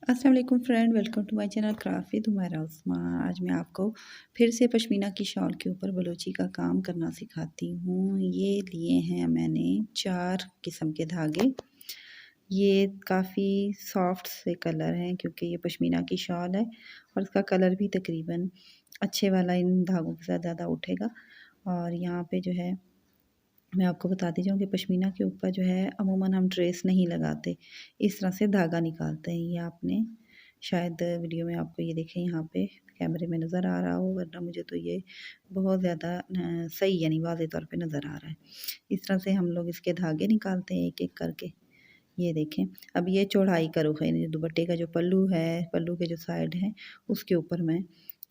अस्सलाम वालेकुम friend, welcome to my channel craft with Humaira Usma. आज मैं आपको फिर से पश्मीना की शॉल के ऊपर बलोची का काम करना सिखाती हूँ। ये लिए हैं मैंने 4 किस्म के धागे। ये काफ़ी सॉफ्ट से कलर हैं क्योंकि ये पश्मीना की शॉल है और इसका कलर भी तकरीबन अच्छे वाला इन धागों के साथ ज़्यादा उठेगा। और यहाँ पे जो है मैं आपको बताती जाऊँ कि पश्मीना के ऊपर जो है अमूमन हम ट्रेस नहीं लगाते, इस तरह से धागा निकालते हैं। ये आपने शायद वीडियो में आपको ये देखें यहाँ पे कैमरे में नज़र आ रहा हो, वरना मुझे तो ये बहुत ज़्यादा सही यानी वाज़े तौर पे नज़र आ रहा है। इस तरह से हम लोग इसके धागे निकालते हैं एक-एक करके। ये देखें, अब ये चौड़ाई का रुख है, यानी दुपट्टे का जो पल्लू है, पल्लू के जो साइड है, उसके ऊपर मैं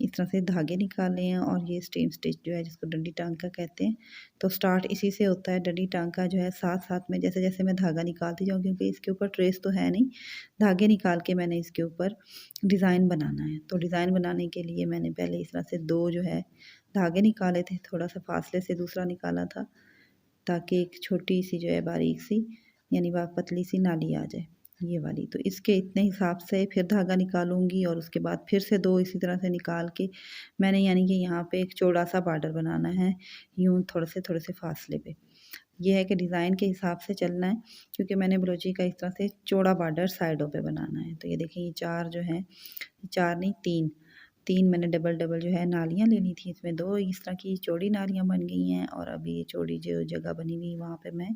इस तरह से धागे निकाले हैं। और ये स्टेम स्टिच जो है जिसको डंडी टांका कहते हैं, तो स्टार्ट इसी से होता है। डंडी टांका जो है साथ-साथ में जैसे-जैसे मैं धागा निकालती जाऊँ, क्योंकि इसके ऊपर ट्रेस तो है नहीं, धागे निकाल के मैंने इसके ऊपर डिज़ाइन बनाना है। तो डिज़ाइन बनाने के लिए मैंने पहले इस तरह से 2 जो है धागे निकाले थे, थोड़ा-सा फासले से दूसरा निकाला था, ताकि एक छोटी-सी जो है बारीक-सी यानी पतली-सी नाली आ जाए, ये वाली। तो इसके इतने हिसाब से फिर धागा निकालूँगी और उसके बाद फिर से 2 इसी तरह से निकाल के मैंने यानी कि यहाँ पे एक चौड़ा-सा बॉर्डर बनाना है, यूँ थोड़े से फासले पे। ये है कि डिज़ाइन के हिसाब से चलना है, क्योंकि मैंने बलोची का इस तरह से चौड़ा बॉर्डर साइडों पे बनाना है। तो ये देखें, ये 4 जो हैं, 4 नहीं 3 मैंने डबल-डबल जो है नालियाँ लेनी थी। इसमें 2 इस तरह की चौड़ी नालियाँ बन गई हैं और अभी ये चौड़ी जो जगह बनी हुई है वहाँ पे मैं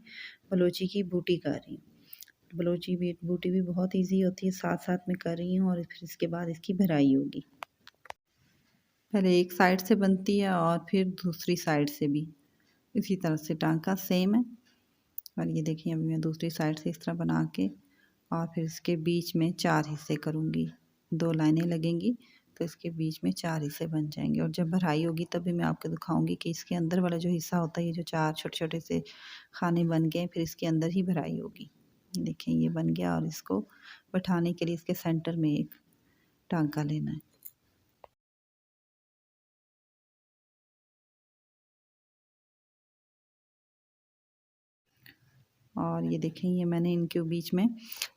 बलोची की बूटी कर रही हूँ। बलोची भी बूटी भी बहुत ईज़ी होती है, साथ-साथ में कर रही हूँ और फिर इसके बाद इसकी भराई होगी। पहले एक साइड से बनती है और फिर दूसरी साइड से भी इसी तरह से टाँका सेम है। और ये देखिए, अभी मैं दूसरी साइड से इस तरह बना के और फिर इसके बीच में 4 हिस्से करूँगी। 2 लाइनें लगेंगी तो इसके बीच में 4 हिस्से बन जाएँगे। और जब भराई होगी तब भी मैं आपको दिखाऊँगी कि इसके अंदर वाला जो हिस्सा होता है, ये जो 4 छोटे-छोटे से खाने बन गए, फिर इसके अंदर ही भराई होगी। देखें, ये बन गया और इसको बैठाने के लिए इसके सेंटर में एक टाँका लेना है। और ये देखें, ये मैंने इनके बीच में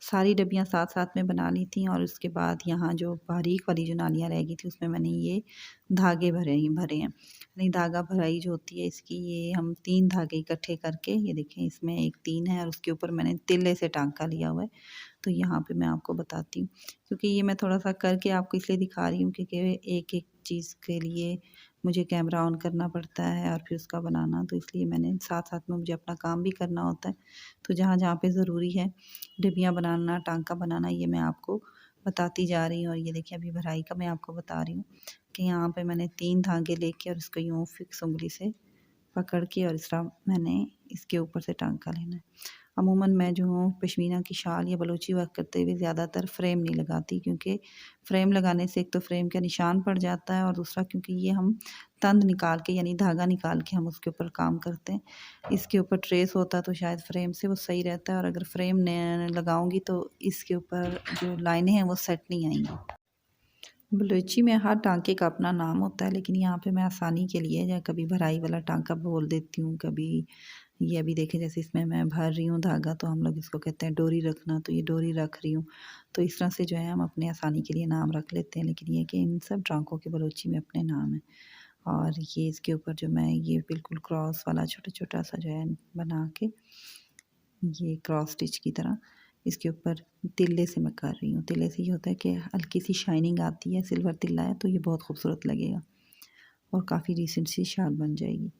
सारी डब्बियाँ साथ-साथ में बना ली थी और उसके बाद यहाँ जो बारीक वाली जो नालियाँ रह गई थी उसमें मैंने ये धागे भरे हैं। यानी धागा भराई जो होती है इसकी, ये हम 3 धागे इकट्ठे करके, ये देखें इसमें एक 3 है और उसके ऊपर मैंने तिल्ले से टाँका लिया हुआ है। तो यहाँ पे मैं आपको बताती हूँ, क्योंकि ये मैं थोड़ा-सा करके आपको इसलिए दिखा रही हूँ क्योंकि एक-एक चीज़ के लिए मुझे कैमरा ऑन करना पड़ता है और फिर उसका बनाना, तो इसलिए मैंने साथ-साथ में मुझे अपना काम भी करना होता है। तो जहाँ-जहाँ पे ज़रूरी है डिब्बियाँ बनाना, टाँका बनाना, ये मैं आपको बताती जा रही हूँ। और ये देखिए, अभी भराई का मैं आपको बता रही हूँ कि यहाँ पे मैंने 3 धागे लेके और इसको यूँ फिक्स उँगली से पकड़ के और इस तरह मैंने इसके ऊपर से टाँका लेना है। अमूमन मैं जो हूँ पश्मीना की शाल या बलूची वर्क करते हुए ज़्यादातर फ्रेम नहीं लगाती, क्योंकि फ्रेम लगाने से एक तो फ्रेम का निशान पड़ जाता है और दूसरा क्योंकि ये हम तंद निकाल के यानी धागा निकाल के हम उसके ऊपर काम करते हैं। इसके ऊपर ट्रेस होता तो शायद फ्रेम से वो सही रहता है, और अगर फ्रेम न लगाऊँगी तो इसके ऊपर जो लाइनें हैं वो सेट नहीं आएँगी। बलूची में हर टाँके का अपना नाम होता है, लेकिन यहाँ पे मैं आसानी के लिए या कभी भराई वाला टाँका बोल देती हूँ, कभी ये अभी देखें जैसे इसमें मैं भर रही हूँ धागा, तो हम लोग इसको कहते हैं डोरी रखना, तो ये डोरी रख रही हूँ। तो इस तरह से जो है हम अपने आसानी के लिए नाम रख लेते हैं, लेकिन ये है कि इन सब टाँकों के बलूची में अपने नाम हैं। और ये इसके ऊपर जो मैं ये बिल्कुल क्रॉस वाला छोटा-छोटा सा जो है बना के, ये क्रॉस स्टिच की तरह इसके ऊपर तिल्ले से मैं कर रही हूँ। तिल्ले से ये होता है कि हल्की सी शाइनिंग आती है, सिल्वर तिल्ला है तो ये बहुत खूबसूरत लगेगा और काफ़ी डिसेंट सी शाल बन जाएगी।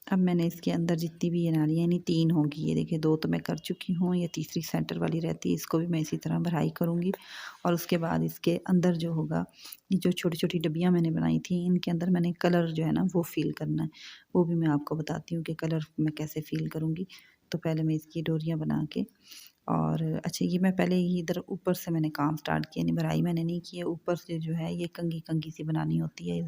अब मैंने इसके अंदर जितनी भी ये नालियाँ, यानी 3 होंगी, ये देखिए 2 तो मैं कर चुकी हूँ, ये तीसरी सेंटर वाली रहती है, इसको भी मैं इसी तरह भराई करूँगी। और उसके बाद इसके अंदर जो होगा, ये जो छोटी-छोटी डब्बियाँ मैंने बनाई थी, इनके अंदर मैंने कलर जो है ना वो फ़िल करना है। वो भी मैं आपको बताती हूँ कि कलर मैं कैसे फ़िल करूँगी। तो पहले मैं इसकी डोरियाँ बना के, और अच्छा, ये मैं पहले ही इधर ऊपर से मैंने काम स्टार्ट किया, यानी भराई मैंने नहीं की है, ऊपर से जो है ये कंघी-कंघी सी बनानी होती है।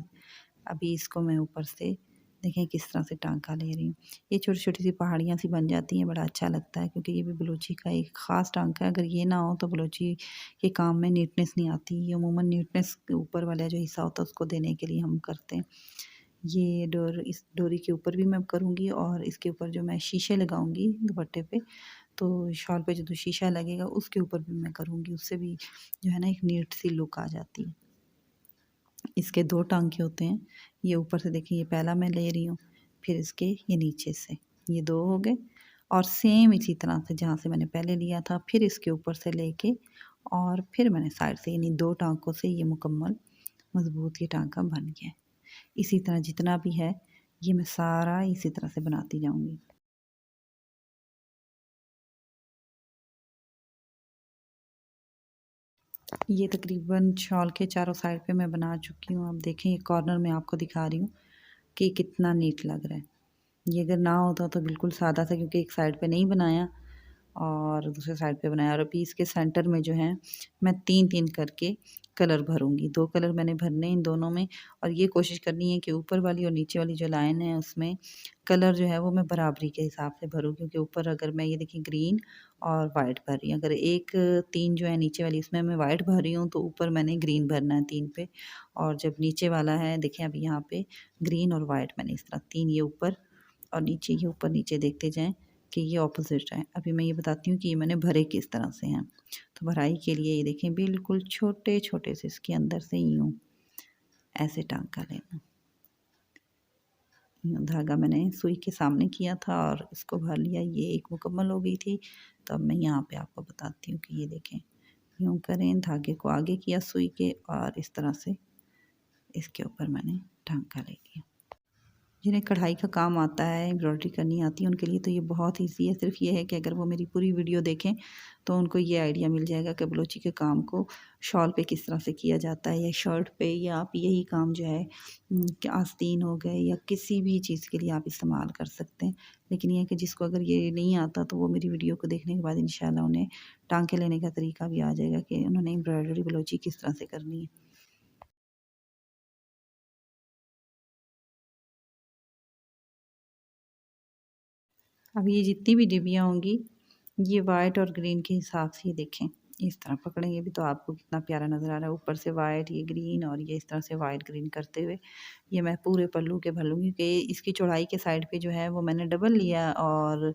अभी इसको मैं ऊपर से देखें किस तरह से टाँका ले रही हूँ। ये छोटी-छोटी सी पहाड़ियाँ सी बन जाती हैं, बड़ा अच्छा लगता है क्योंकि ये भी बलूची का एक ख़ास टाँका है। अगर ये ना हो तो बलूची के काम में नीटनेस नहीं आती। ये अमूमन नीटनेस के ऊपर वाला जो हिस्सा होता है उसको देने के लिए हम करते हैं। ये इस डोरी के ऊपर भी मैं करूँगी और इसके ऊपर जो मैं शीशे लगाऊँगी दुपट्टे पे, तो शॉल पे जो शीशा लगेगा उसके ऊपर भी मैं करूँगी। उससे भी जो है ना एक नीट सी लुक आ जाती है। इसके 2 टाँके होते हैं। ये ऊपर से देखिए ये पहला मैं ले रही हूँ, फिर इसके ये नीचे से, ये 2 हो गए और सेम इसी तरह से जहाँ से मैंने पहले लिया था, फिर इसके ऊपर से लेके और फिर मैंने साइड से यानी 2 टाँकों से ये मुकम्मल मज़बूत ये टाँका बन गया है। इसी तरह जितना भी है, ये मैं सारा इसी तरह से बनाती जाऊँगी। ये तकरीबन शॉल के चारों साइड पे मैं बना चुकी हूँ। आप देखें ये कॉर्नर में आपको दिखा रही हूँ कि कितना नीट लग रहा है। ये अगर ना होता तो बिल्कुल सादा था क्योंकि एक साइड पे नहीं बनाया और दूसरे साइड पे बनाया और अभी इसके सेंटर में जो है मैं 3-3 करके कलर भरूँगी। 2 कलर मैंने भरने हैं इन दोनों में और ये कोशिश करनी है कि ऊपर वाली और नीचे वाली जो लाइन है उसमें कलर जो है वो मैं बराबरी के हिसाब से भरूँ क्योंकि ऊपर अगर मैं ये देखिए ग्रीन और वाइट भर रही हूँ। अगर 3 जो है नीचे वाली इसमें मैं वाइट भर रही हूँ तो ऊपर मैंने ग्रीन भरना है 3 पे और जब नीचे वाला है देखें अभी यहाँ पे ग्रीन और वाइट मैंने इस तरह 3 ये ऊपर और नीचे ये ऊपर-नीचे देखते जाएँ कि ये ऑपोज़िट है। अभी मैं ये बताती हूँ कि ये मैंने भरे किस तरह से हैं। तो भराई के लिए ये देखें बिल्कुल छोटे-छोटे से इसके अंदर से यूँ ऐसे टाँका लेना। यूँ धागा मैंने सुई के सामने किया था और इसको भर लिया। ये एक मुकम्मल हो गई थी। तो अब मैं यहाँ पे आपको बताती हूँ कि ये देखें, यूँ करें, धागे को आगे किया सुई के और इस तरह से इसके ऊपर मैंने टाँका ले लिया। जिन्हें कढ़ाई का काम आता है, एम्ब्रॉयडरी करनी आती है, उनके लिए तो ये बहुत ईज़ी है। सिर्फ़ ये है कि अगर वो मेरी पूरी वीडियो देखें, तो उनको ये आइडिया मिल जाएगा कि बलोची के काम को शॉल पे किस तरह से किया जाता है या शर्ट पे या आप यही काम जो है कि आस्तीन हो गए या किसी भी चीज़ के लिए आप इस्तेमाल कर सकते हैं। लेकिन ये है कि जिसको अगर ये नहीं आता, तो वो मेरी वीडियो को देखने के बाद इंशाल्लाह उन्हें टाँके लेने का तरीका भी आ जाएगा कि उन्होंने एम्ब्रॉयडरी बलोची किस तरह से करनी है। अब ये जितनी भी डिब्बियाँ होंगी, ये वाइट और ग्रीन के हिसाब से ये देखें, इस तरह पकड़ेंगे भी तो आपको कितना प्यारा नज़र आ रहा है। ऊपर से वाइट, ये ग्रीन और ये इस तरह से वाइट ग्रीन करते हुए ये मैं पूरे पल्लू के भर लूँगी कि इसकी चौड़ाई के साइड पे जो है वो मैंने डबल लिया और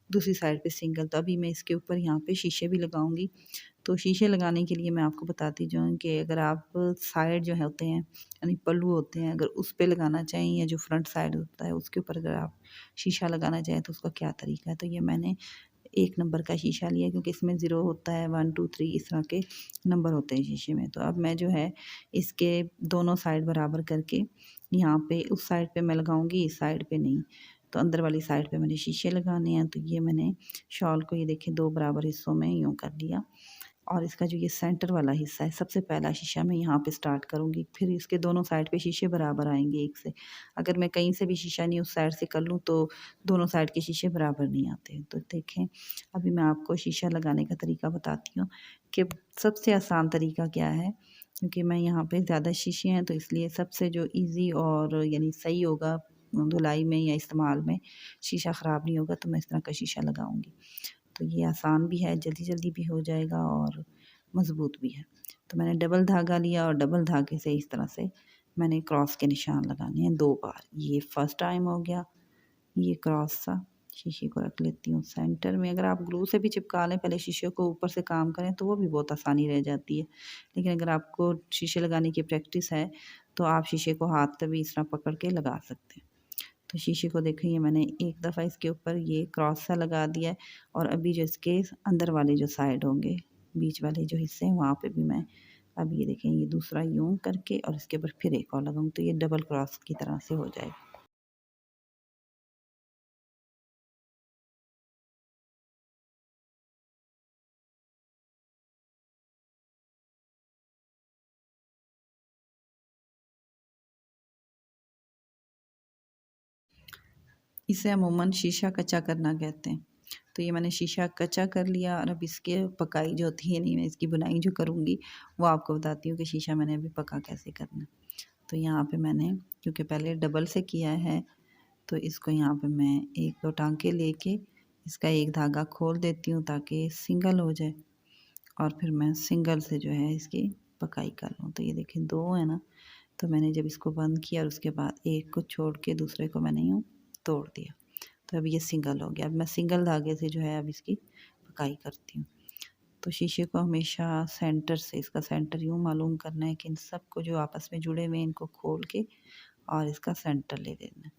दूसरी साइड पे सिंगल। तो अभी मैं इसके ऊपर यहाँ पे शीशे भी लगाऊँगी। तो शीशे लगाने के लिए मैं आपको बताती जाऊँ कि अगर आप साइड जो है होते हैं यानी पल्लू होते हैं, अगर उस पे लगाना चाहें या जो फ्रंट साइड होता है उसके ऊपर अगर आप शीशा लगाना चाहें तो उसका क्या तरीका है। तो ये मैंने 1 नंबर का शीशा लिया क्योंकि इसमें 0 होता है, 1, 2, 3 इस तरह के नंबर होते हैं शीशे में। तो अब मैं जो है इसके दोनों साइड बराबर करके यहाँ पे उस साइड पे मैं लगाऊँगी, इस साइड पे नहीं। तो अंदर वाली साइड पे मैंने शीशे लगाने हैं। तो ये मैंने शॉल को ये देखिए 2 बराबर हिस्सों में यूँ कर लिया और इसका जो ये सेंटर वाला हिस्सा है, सबसे पहला शीशा मैं यहाँ पे स्टार्ट करूँगी। फिर इसके दोनों साइड पे शीशे बराबर आएँगे एक से। अगर मैं कहीं से भी शीशा नहीं उस साइड से कर लूँ तो दोनों साइड के शीशे बराबर नहीं आते। तो देखें, अभी मैं आपको शीशा लगाने का तरीका बताती हूँ कि सबसे आसान तरीका क्या है। क्योंकि मैं यहाँ पे ज़्यादा शीशे हैं तो इसलिए सबसे जो ईज़ी और यानी सही होगा धुलाई में या इस्तेमाल में, शीशा ख़राब नहीं होगा तो मैं इस तरह का शीशा लगाऊँगी। तो ये आसान भी है, जल्दी-जल्दी भी हो जाएगा और मज़बूत भी है। तो मैंने डबल धागा लिया और डबल धागे से इस तरह से मैंने क्रॉस के निशान लगाने हैं 2 बार। ये फर्स्ट टाइम हो गया, ये क्रॉस सा। शीशे को रख लेती हूँ सेंटर में। अगर आप ग्लू से भी चिपका लें, पहले शीशे को ऊपर से काम करें तो वो भी बहुत आसानी रह जाती है। लेकिन अगर आपको शीशे लगाने की प्रैक्टिस है, तो आप शीशे को हाथ से भी इस तरह पकड़ के लगा सकते हैं। तो शीशे को देखें, ये मैंने एक दफ़ा इसके ऊपर ये क्रॉस सा लगा दिया है और अभी जो इसके अंदर वाले जो साइड होंगे, बीच वाले जो हिस्से हैं वहाँ पे भी मैं अब ये देखें ये दूसरा यूँ करके और इसके ऊपर फिर एक और लगाऊँ तो ये डबल क्रॉस की तरह से हो जाएगा। इसे अमूमन शीशा कच्चा करना कहते हैं। तो ये मैंने शीशा कच्चा कर लिया और अब इसके पकाई जो होती है नहीं, मैं इसकी बुनाई जो करूँगी वो आपको बताती हूँ कि शीशा मैंने अभी पका कैसे करना है। तो यहाँ पे मैंने क्योंकि पहले डबल से किया है तो इसको यहाँ पे मैं 1-2 टाँके लेके इसका एक धागा खोल देती हूँ ताकि सिंगल हो जाए और फिर मैं सिंगल से जो है इसकी पकाई कर लूँ। तो ये देखिए 2 है ना, तो मैंने जब इसको बंद किया और उसके बाद एक को छोड़ के दूसरे को मैंने यूँ तोड़ दिया। तो अब ये सिंगल हो गया। अब मैं सिंगल धागे से जो है अब इसकी पकाई करती हूँ। तो शीशे को हमेशा सेंटर से इसका सेंटर यूँ मालूम करना है कि इन सबको जो आपस में जुड़े हुए हैं इनको खोल के और इसका सेंटर ले लेना है।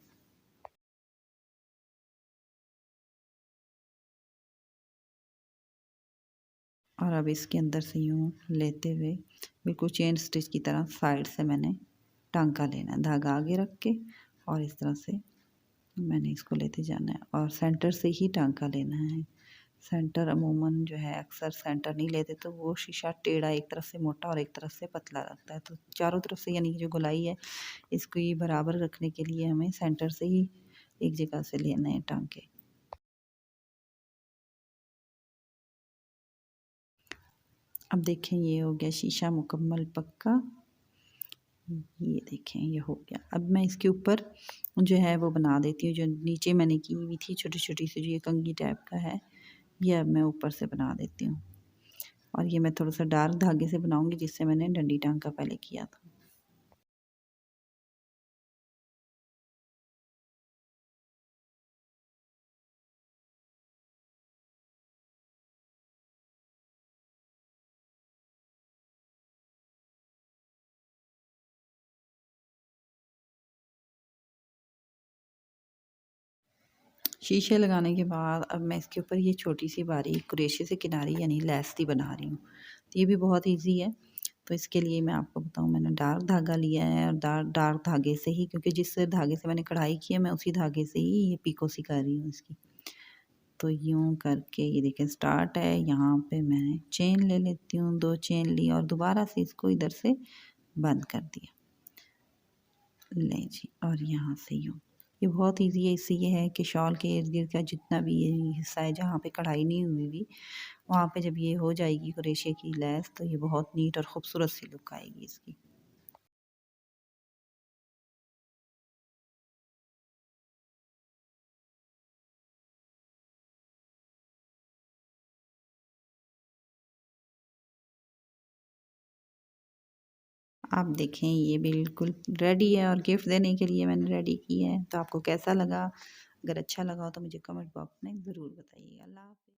और अब इसके अंदर से यूँ लेते हुए बिल्कुल चेन स्टिच की तरह साइड से मैंने टांका लेना है, धागा आगे रख के और इस तरह से मैंने इसको लेते जाना है और सेंटर से ही टांका लेना है। सेंटर अमूमन जो है अक्सर सेंटर नहीं लेते तो वो शीशा टेढ़ा एक तरफ से मोटा और एक तरफ से पतला रखता है। तो चारों तरफ से यानी कि जो गोलाई है इसको ये बराबर रखने के लिए हमें सेंटर से ही एक जगह से लेने हैं टांके। अब देखें ये हो गया शीशा मुकम्मल पक्का। ये देखें ये हो गया। अब मैं इसके ऊपर जो है वो बना देती हूँ, जो नीचे मैंने की हुई थी छोटी-छोटी सी जो ये कंघी टाइप का है, ये अब मैं ऊपर से बना देती हूँ। और ये मैं थोड़ा-सा डार्क धागे से बनाऊँगी जिससे मैंने डंडी टाँका पहले किया था। शीशे लगाने के बाद अब मैं इसके ऊपर ये छोटी-सी बारीक कुरेशी से किनारी यानी लैस सी बना रही हूँ। तो ये भी बहुत ईज़ी है। तो इसके लिए मैं आपको बताऊँ मैंने डार्क धागा लिया है और डार्क धागे से ही क्योंकि जिस धागे से मैंने कढ़ाई की है मैं उसी धागे से ही ये पीको सी कर रही हूँ इसकी। तो यूँ करके ये देखिए स्टार्ट है, यहाँ पे मैंने चेन ले लेती हूँ, 2 चेन ली और दोबारा से इसको इधर से बंद कर दिया। लें जी और यहाँ से यूँ। ये बहुत ईज़ी है, इससे ये है कि शॉल के इर्द-गिर्द का जितना भी ये हिस्सा है जहाँ पे कढ़ाई नहीं हुई हुई, वहाँ पे जब ये हो जाएगी क्रोशिया की लैस तो ये बहुत नीट और खूबसूरत सी लुक आएगी इसकी। आप देखें ये बिल्कुल रेडी है और गिफ्ट देने के लिए मैंने रेडी की है। तो आपको कैसा लगा? अगर अच्छा लगा हो तो मुझे कमेंट बॉक्स में ज़रूर बताइएगा। अल्लाह हाफ़िज़।